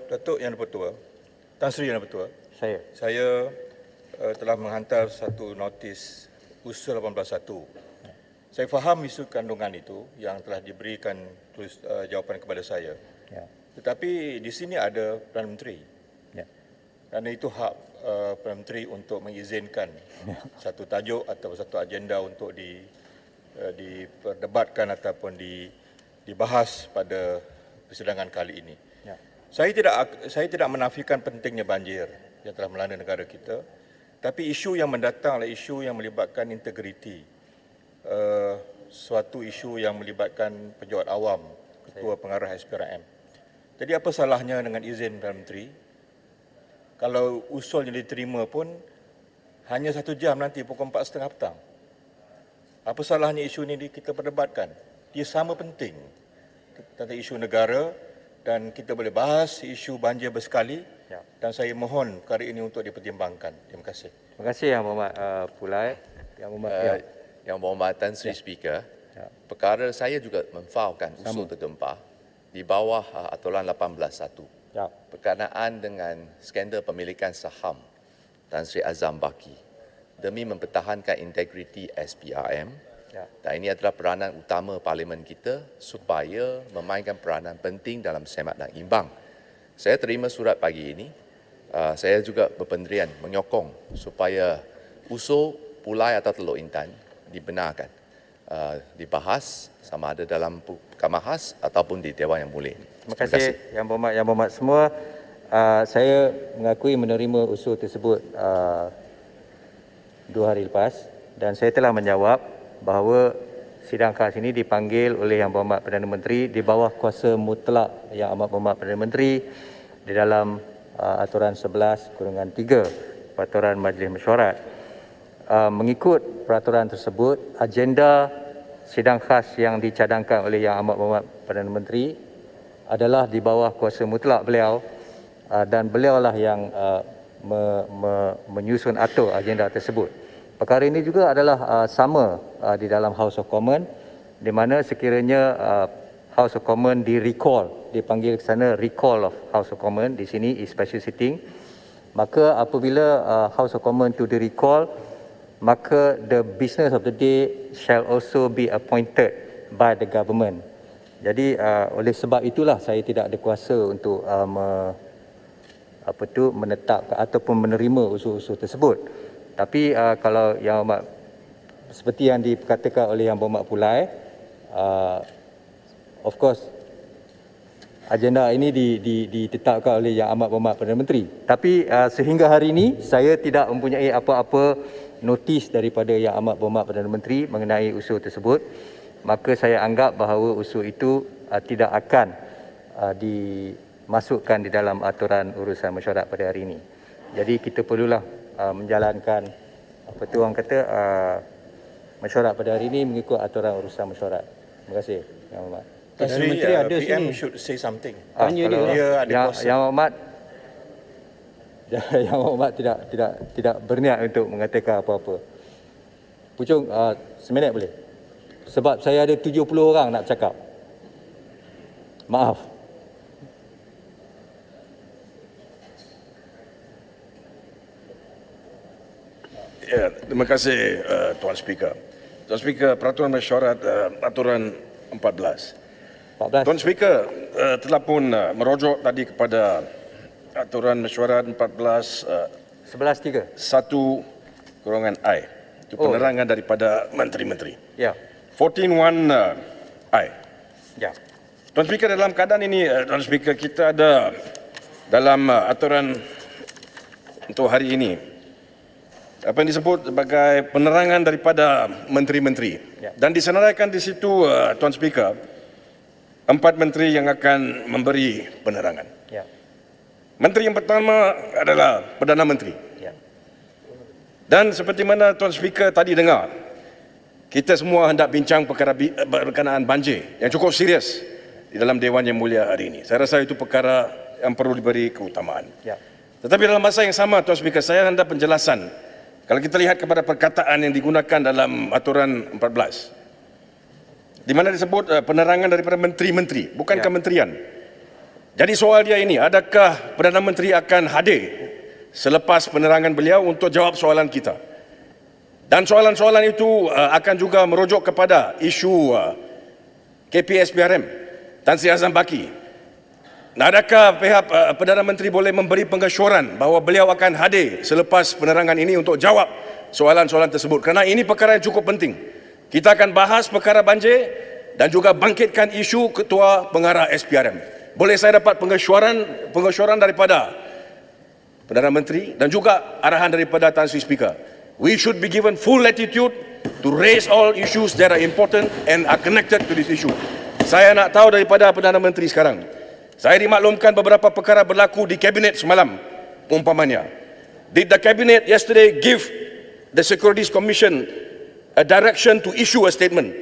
Datuk Yang Dipertua, Tan Sri Yang Dipertua, Saya. telah menghantar satu notis usul 18.1. Saya faham isu kandungan itu yang telah diberikan jawapan kepada saya. Ya. Tetapi di sini ada Perdana Menteri. Ya. Kerana itu hak Perdana Menteri untuk mengizinkan satu tajuk atau satu agenda untuk diperdebatkan ataupun dibahas pada persidangan kali ini. Ya. Saya tidak menafikan pentingnya banjir yang telah melanda negara kita, tapi isu yang mendatang adalah isu yang melibatkan integriti, suatu isu yang melibatkan pejabat awam, ketua pengarah SPRM. Jadi apa salahnya dengan izin Perdana Menteri? Kalau usul yang diterima pun hanya 1 jam nanti pukul 4.30 petang. Apa salahnya isu ini kita perdebatkan? Dia sama penting tentang isu negara dan kita boleh bahas isu banjir bersekali. Ya. Dan saya mohon perkara ini untuk dipertimbangkan. Terima kasih. Terima kasih Yang Berhormat Pulai. Yang Berhormat Yang Berhormatan Sri Speaker, perkara saya juga memfaulkan usul tergempar di bawah aturan 18.1 berkenaan dengan skandal pemilikan saham Tan Sri Azam Baki demi mempertahankan integriti SPRM. Dan ini adalah peranan utama parlimen kita supaya memainkan peranan penting dalam semak dan imbang. Saya terima surat pagi ini. Saya juga berpendirian menyokong supaya usul Pulai atau Teluk Intan dibenarkan, dibahas sama ada dalam Mahkamah Khas ataupun di Dewan Yang Mulia. Terima kasih Yang Berhormat semua. Saya mengakui menerima usul tersebut 2 hari lepas dan saya telah menjawab bahawa sidang khas ini dipanggil oleh Yang Berhormat Perdana Menteri di bawah kuasa mutlak Yang Amat Berhormat Perdana Menteri di dalam aturan 11/3 Peraturan Majlis Mesyuarat. Mengikut peraturan tersebut, agenda sidang khas yang dicadangkan oleh Yang Amat Berhormat Perdana Menteri adalah di bawah kuasa mutlak beliau dan beliaulah yang menyusun atur agenda tersebut. Perkara ini juga adalah sama di dalam House of Commons, di mana sekiranya House of Commons di-recall, dipanggil ke sana recall of House of Commons, di sini is special sitting, maka apabila House of Commons to di-recall, maka the business of the day shall also be appointed by the government. Jadi oleh sebab itulah saya tidak ada kuasa untuk menetapkan ataupun menerima usul-usul tersebut. Tapi kalau Yang Berhormat, seperti yang dikatakan oleh Yang Berhormat Pulai, of course agenda ini ditetapkan oleh Yang Amat Berhormat Perdana Menteri. Tapi sehingga hari ini saya tidak mempunyai apa-apa notis daripada Yang Amat Berhormat Perdana Menteri mengenai usul tersebut. Maka saya anggap bahawa usul itu tidak akan dimasukkan di dalam aturan urusan mesyuarat pada hari ini. Jadi kita perlulah menjalankan orang kata mesyuarat pada hari ini mengikut aturan urusan mesyuarat. Terima kasih Yang Berhormat. Perdana Menteri ada PM sini. Should say something. Tanya dia ada kuasa. Yang Berhormat tidak berniat untuk mengatakan apa-apa. Pucung, seminit boleh? Sebab saya ada 70 orang nak cakap. Maaf. Ya, terima kasih Tuan Speaker. Tuan Speaker, peraturan mesyuarat aturan 14. Tuan Speaker telah pun merujuk tadi kepada aturan mesyuarat 14 11.3 1/I. Itu penerangan daripada menteri-menteri. Ya. 14(1)I. Ya. Tuan Speaker, dalam keadaan ini Tuan Speaker, kita ada dalam aturan untuk hari ini apa yang disebut sebagai penerangan daripada menteri-menteri. Ya. Dan disenaraikan di situ Tuan Speaker 4 menteri yang akan memberi penerangan. Ya. Menteri yang pertama adalah Perdana Menteri. Ya. Dan seperti mana Tuan Speaker tadi dengar, kita semua hendak bincang perkara berkenaan banjir yang cukup serius di dalam Dewan Yang Mulia hari ini. Saya rasa itu perkara yang perlu diberi keutamaan. Ya. Tetapi dalam masa yang sama Tuan Speaker, saya hendak penjelasan. Kalau kita lihat kepada perkataan yang digunakan dalam aturan 14, di mana disebut penerangan daripada menteri-menteri, bukan kementerian. Jadi soal dia ini, adakah Perdana Menteri akan hadir selepas penerangan beliau untuk jawab soalan kita? Dan soalan-soalan itu akan juga merujuk kepada isu KPSPRM, Tan Sri Azam Baki. Adakah pihak Perdana Menteri boleh memberi pengesyoran bahawa beliau akan hadir selepas penerangan ini untuk jawab soalan-soalan tersebut? Kerana ini perkara yang cukup penting. Kita akan bahas perkara banjir dan juga bangkitkan isu Ketua Pengarah SPRM. Boleh saya dapat pengesyoran daripada Perdana Menteri dan juga arahan daripada Tan Sri Speaker? We should be given full latitude to raise all issues that are important and are connected to this issue. Saya nak tahu daripada Perdana Menteri sekarang. Saya dimaklumkan beberapa perkara berlaku di Kabinet semalam, umpamanya. Did the Cabinet yesterday give the Securities Commission a direction to issue a statement?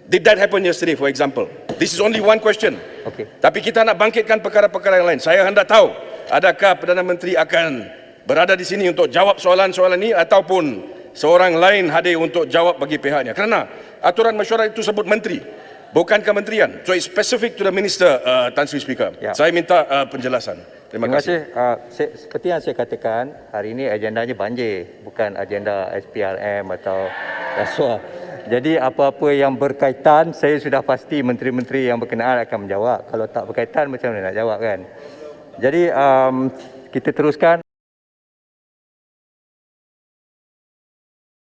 Did that happen yesterday, for example? This is only one question. Okay. Tapi kita nak bangkitkan perkara-perkara yang lain. Saya hendak tahu, adakah Perdana Menteri akan berada di sini untuk jawab soalan-soalan ini ataupun seorang lain hadir untuk jawab bagi pihaknya? Kerana aturan mesyuarat itu sebut menteri, bukan kementerian. So it's specific to the minister, Tan Sri Speaker. Ya. Saya minta penjelasan. Terima kasih. Seperti yang saya katakan, hari ini agendanya banjir, bukan agenda SPRM atau rasuah. Jadi apa-apa yang berkaitan, saya sudah pasti menteri-menteri yang berkenaan akan menjawab. Kalau tak berkaitan, macam mana nak jawab kan? Jadi kita teruskan